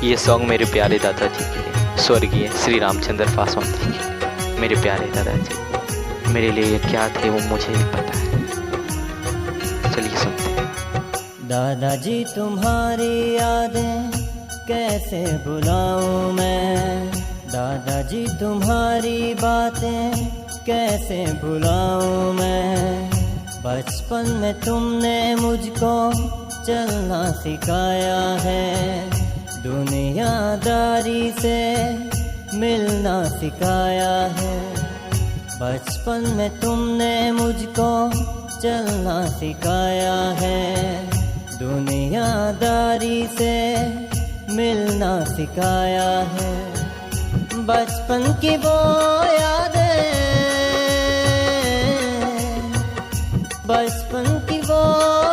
ये सॉन्ग मेरे प्यारे दादाजी के लिए, स्वर्गीय श्री रामचंद्र पासवान जी के लिए। मेरे प्यारे दादाजी मेरे लिए क्या थे वो मुझे ही पता है। चलिए सुनते हैं। दादाजी तुम्हारी यादें कैसे भुलाऊं मैं, दादाजी तुम्हारी बातें कैसे भुलाऊं मैं। बचपन में तुमने मुझको चलना सिखाया है, दुनियादारी से मिलना सिखाया है। बचपन में तुमने मुझको चलना सिखाया है, दुनियादारी से मिलना सिखाया है। बचपन की वो यादें, बचपन की वो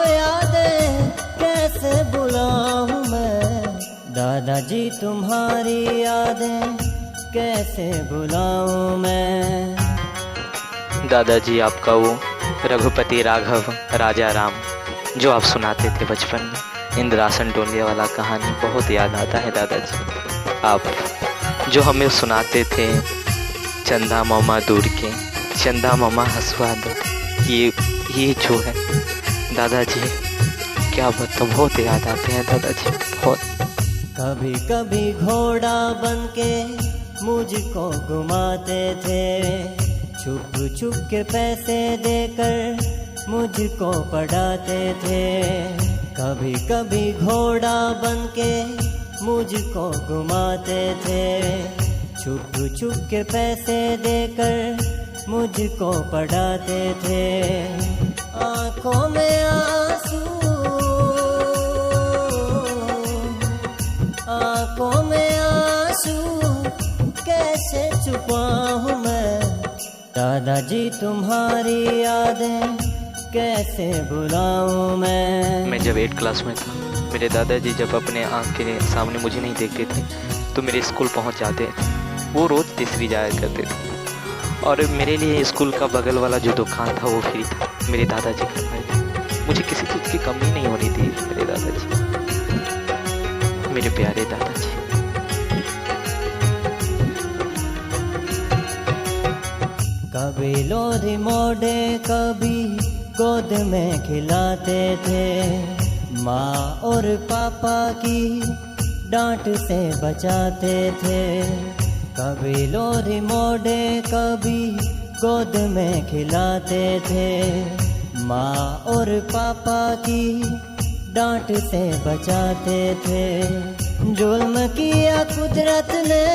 यादें कैसे भुलाऊं मैं, दादाजी तुम्हारी यादें कैसे भुलाऊं मैं। दादाजी आपका वो रघुपति राघव राजा राम जो आप सुनाते थे बचपन में, इंद्रासन टोलिया वाला कहानी बहुत याद आता है दादाजी। आप जो हमें सुनाते थे चंदा मामा दूर के, चंदा मामा हंसवा दो, ये जो है दादाजी क्या बताओ, बहुत याद आते हैं दादाजी बहुत। कभी कभी घोड़ा बनके मुझको घुमाते थे, छुप छुप के पैसे देकर मुझको पढ़ाते थे। कभी कभी घोड़ा बनके मुझको घुमाते थे, छुप छुप के पैसे देकर मुझको पढ़ाते थे। आँखों में आंसू, आँखों में आंसू कैसे छुपाऊं मैं, दादाजी तुम्हारी यादें कैसे भुलाऊं मैं जब 8 क्लास में था, मेरे दादाजी जब अपने आँख के सामने मुझे नहीं देखते थे तो मेरे स्कूल पहुंच जाते थे। वो रोज़ तीसरी जाया करते थे और मेरे लिए स्कूल का बगल वाला जो दुकान था वो फ्री था। मेरे दादाजी करवाए थे, मुझे किसी चीज़ की कमी नहीं होनी थी। मेरे दादाजी, मेरे प्यारे दादाजी। कभी लोरी मोड़े कभी गोद में खिलाते थे, माँ और पापा की डांट से बचाते थे। कभी लोरी मोड़े कभी गोद में खिलाते थे, माँ और पापा की डांट से बचाते थे। जुल्म किया कुदरत ने,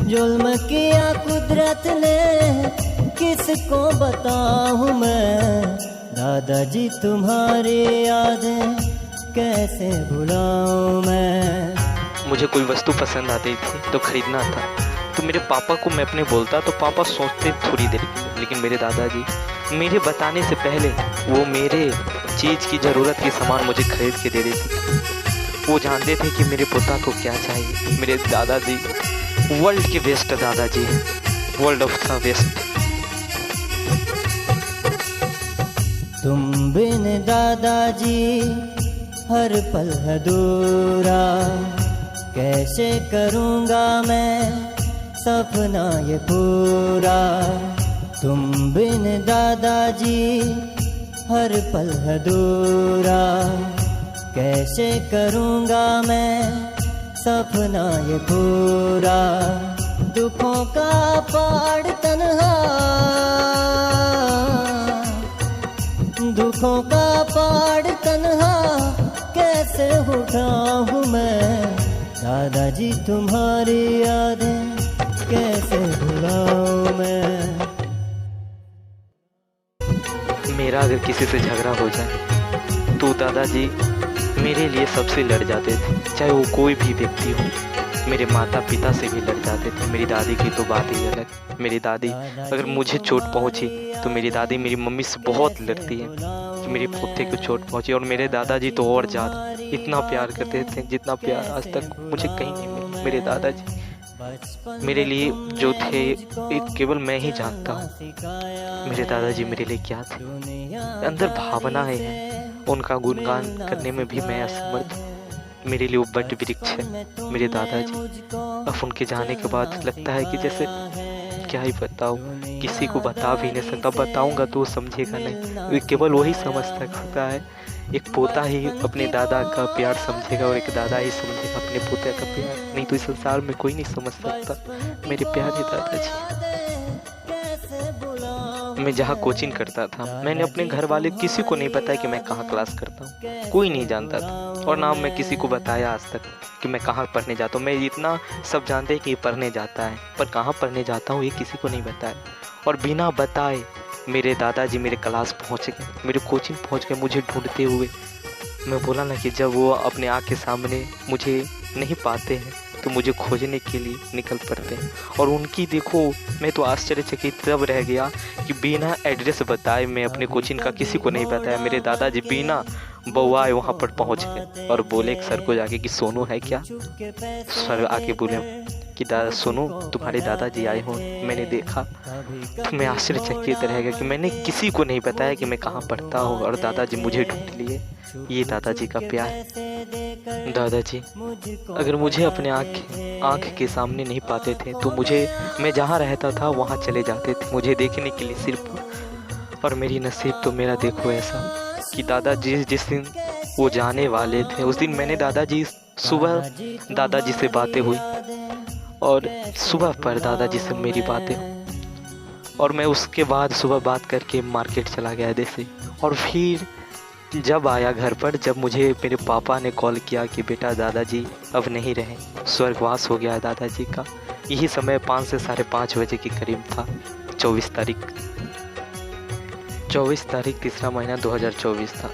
जुल्म किया कुदरत ने किसको बताऊं मैं, दादाजी तुम्हारी यादें कैसे भुलाऊं मैं। मुझे कोई वस्तु पसंद आती थी तो खरीदना था तो मेरे पापा को मैं अपने बोलता तो पापा सोचते थोड़ी देर के लिए, लेकिन मेरे दादाजी मेरे बताने से पहले वो मेरे चीज़ की ज़रूरत की सामान मुझे खरीद के दे देते थे। वो जानते थे कि मेरे पोता को क्या चाहिए। मेरे दादाजी वर्ल्ड के बेस्ट दादाजी हैं, वर्ल्ड ऑफ द बेस्ट। तुम बिन दादाजी हर पल अधूरा, कैसे करूँगा मैं सपना ये पूरा। तुम बिन दादाजी हर पल अधूरा, कैसे करूँगा मैं सपना ये पूरा। दुखों का पहाड़ तन्हा, दुखों का पहाड़ तन्हा कैसे उठाऊं मैं, दादाजी तुम्हारी यादें कैसे भुलाऊं मैं। मेरा अगर किसी से झगड़ा हो जाए तो दादाजी मेरे लिए सबसे लड़ जाते थे, चाहे वो कोई भी व्यक्ति हो। मेरे माता पिता से भी लड़ जाते थे। मेरी दादी की तो बात ही अलग। मेरी दादी अगर मुझे चोट पहुंची तो मेरी दादी मेरी मम्मी से बहुत लड़ती है कि मेरे पोते को चोट पहुंची। और मेरे दादाजी तो और ज़्यादा, इतना प्यार करते थे जितना प्यार आज तक मुझे कहीं नहीं मिला। मेरे दादाजी मेरे लिए जो थे एक केवल मैं ही जानता हूँ। मेरे दादाजी मेरे लिए क्या थे, अंदर भावनाएं हैं, उनका गुणगान करने में भी मैं असमर्थ हूँ। मेरे लिए वो बट वृक्ष है मेरे दादाजी। अब उनके जाने के बाद लगता है कि जैसे क्या ही बताऊँ, किसी को बता भी नहीं सकता, बताऊंगा तो वो समझेगा नहीं, केवल वही समझ सकता है। एक पोता ही अपने दादा का प्यार समझेगा और एक दादा ही समझेगा अपने पोते का प्यार, नहीं तो इस संसार में कोई नहीं समझ सकता मेरे प्यारे दादाजी। मैं जहाँ कोचिंग करता था, मैंने अपने घर वाले किसी को नहीं बताया कि मैं कहाँ क्लास करता हूँ, कोई नहीं जानता था। और ना मैं किसी को बताया आज तक कि मैं कहाँ पढ़ने जाता हूँ। मैं इतना सब जानते हैं कि ये पढ़ने जाता है, पर कहाँ पढ़ने जाता हूँ ये किसी को नहीं बताया। और बिना बताए मेरे दादाजी मेरे क्लास पहुँच गए, मेरे कोचिंग पहुँच गए मुझे ढूंढते हुए। मैं बोला ना कि जब वो अपने आँख के सामने मुझे नहीं पाते हैं तो मुझे खोजने के लिए निकल पड़ते हैं। और उनकी देखो, मैं तो आश्चर्यचकित तब रह गया कि बिना एड्रेस बताए, मैं अपने कोचिंग का किसी को नहीं बताया, मेरे दादाजी बिना बउआए वहाँ पर पहुँच गए और बोले एक सर को जाके कि सोनू है क्या। सर आके बोले कि दादा सोनू तुम्हारे दादाजी आए हों, मैंने देखा। तो मैं आश्चर्यचकित रह गया कि मैंने किसी को नहीं बताया कि मैं कहाँ पढ़ता हूँ और दादाजी मुझे ढूंढ लिए। ये दादाजी का प्यार। दादाजी अगर मुझे अपने आँख के सामने नहीं पाते थे तो मैं जहाँ रहता था वहाँ चले जाते थे मुझे देखने के लिए सिर्फ। और मेरी नसीब तो मेरा देखो ऐसा कि दादाजी जिस दिन वो जाने वाले थे उस दिन मैंने सुबह दादाजी से बातें हुई और सुबह पर दादाजी से मेरी बातें हुई। और मैं उसके बाद सुबह बात करके मार्केट चला गया जैसे। और फिर जब आया घर पर, जब मुझे मेरे पापा ने कॉल किया कि बेटा दादाजी अब नहीं रहे, स्वर्गवास हो गया है दादाजी का। यही समय 5 से 5:30 बजे के करीब था। 24 तारीख तीसरा महीना 2024 था।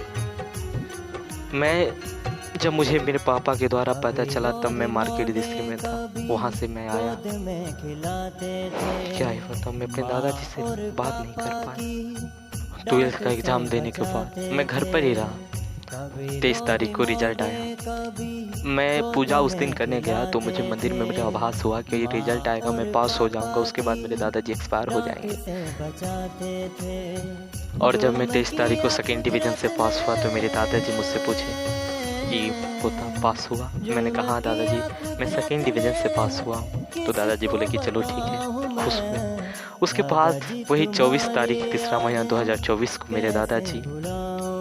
जब मुझे मेरे पापा के द्वारा पता चला तब मैं मार्केट डिस्ट्रिक्ट में था। वहाँ से मैं आया, क्या ही बताऊँ, मैं अपने दादाजी से बात नहीं कर पाया। 12th का एग्ज़ाम देने के बाद मैं घर पर ही रहा। 23 तारीख को रिजल्ट आया। मैं पूजा उस दिन करने गया तो मुझे मंदिर में मेरा आभास हुआ कि ये रिजल्ट आएगा, मैं पास हो जाऊंगा, उसके बाद मेरे दादाजी एक्सपायर हो जाएंगे। और जब मैं 23 तारीख को 2nd डिवीज़न से पास हुआ तो मेरे दादाजी मुझसे पूछे कि पोता पास हुआ। मैंने कहा हाँ दादाजी मैं 2nd डिवीज़न से पास हुआ हूँ। तो दादाजी बोले कि चलो ठीक है, खुश हुए। उसके बाद वही 24 तारीख तीसरा महीना 2024 को मेरे दादाजी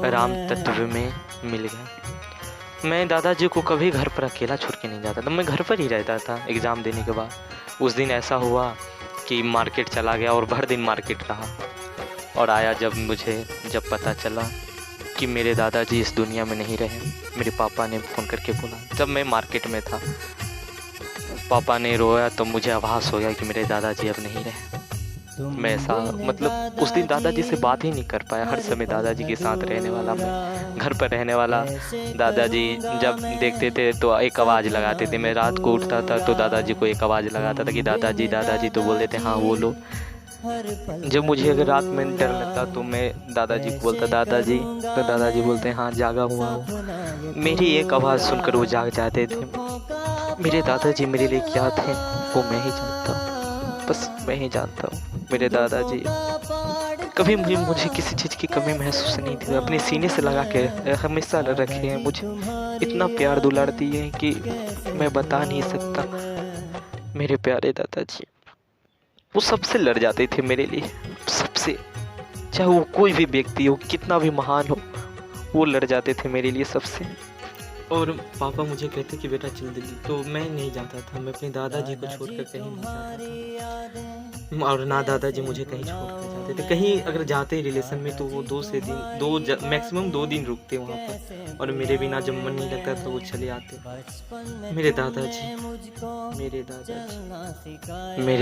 राम तत्व में मिल गए। मैं दादाजी को कभी घर पर अकेला छोड़ के नहीं जाता था, मैं घर पर ही रहता था एग्ज़ाम देने के बाद। उस दिन ऐसा हुआ कि मार्केट चला गया और भर दिन मार्केट रहा। और आया जब पता चला कि मेरे दादाजी इस दुनिया में नहीं रहे, मेरे पापा ने फ़ोन करके बोला। जब मैं मार्केट में था पापा ने रोया तो मुझे आभास हो गया कि मेरे दादाजी अब नहीं रहे। मैं ऐसा मतलब उस दिन दादाजी से बात ही नहीं कर पाया। हर समय दादाजी के साथ रहने वाला, मैं घर पर रहने वाला। दादाजी जब देखते थे तो एक आवाज़ लगाते थे। मैं रात को उठता था तो दादाजी को एक आवाज़ लगाता था कि दादाजी दादाजी, तो बोलते थे हाँ बोलो। जब मुझे अगर रात में डर लगता तो मैं दादाजी को बोलता दादाजी, तो दादाजी बोलते हाँ जागा हुआ हूँ। मेरी एक आवाज़ सुनकर वो जाग जाते थे। मेरे दादाजी मेरे लिए क्या थे वो मैं ही जानता हूँ, बस मैं ही जानता हूँ। मेरे दादाजी कभी मुझे किसी चीज़ की कमी महसूस नहीं थी, अपने सीने से लगा के हमेशा रखे हैं। मुझे इतना प्यार दुलार दिए हैं कि मैं बता नहीं सकता। मेरे प्यारे दादाजी वो सबसे लड़ जाते थे मेरे लिए, सबसे, चाहे वो कोई भी व्यक्ति हो, कितना भी महान हो, वो लड़ जाते थे मेरे लिए सबसे। और पापा मुझे कहते कि बेटा चल दिल्ली, तो मैं नहीं जाता था। मैं अपने दादाजी को छोड़कर कहीं नहीं जाता था, और ना दादाजी मुझे कहीं छोड़कर जाते थे। कहीं अगर जाते रिलेशन में तो वो मैक्सिमम 2 दिन रुकते वहाँ पर, और मेरे बिना जब मन नहीं लगता तो वो चले आते। मेरे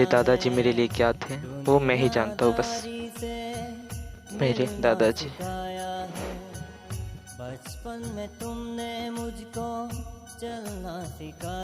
दादाजी मेरे लिए क्या थे वो मैं ही जानता हूँ, बस मेरे दादाजी। बचपन में तुमने मुझको चलना सिखा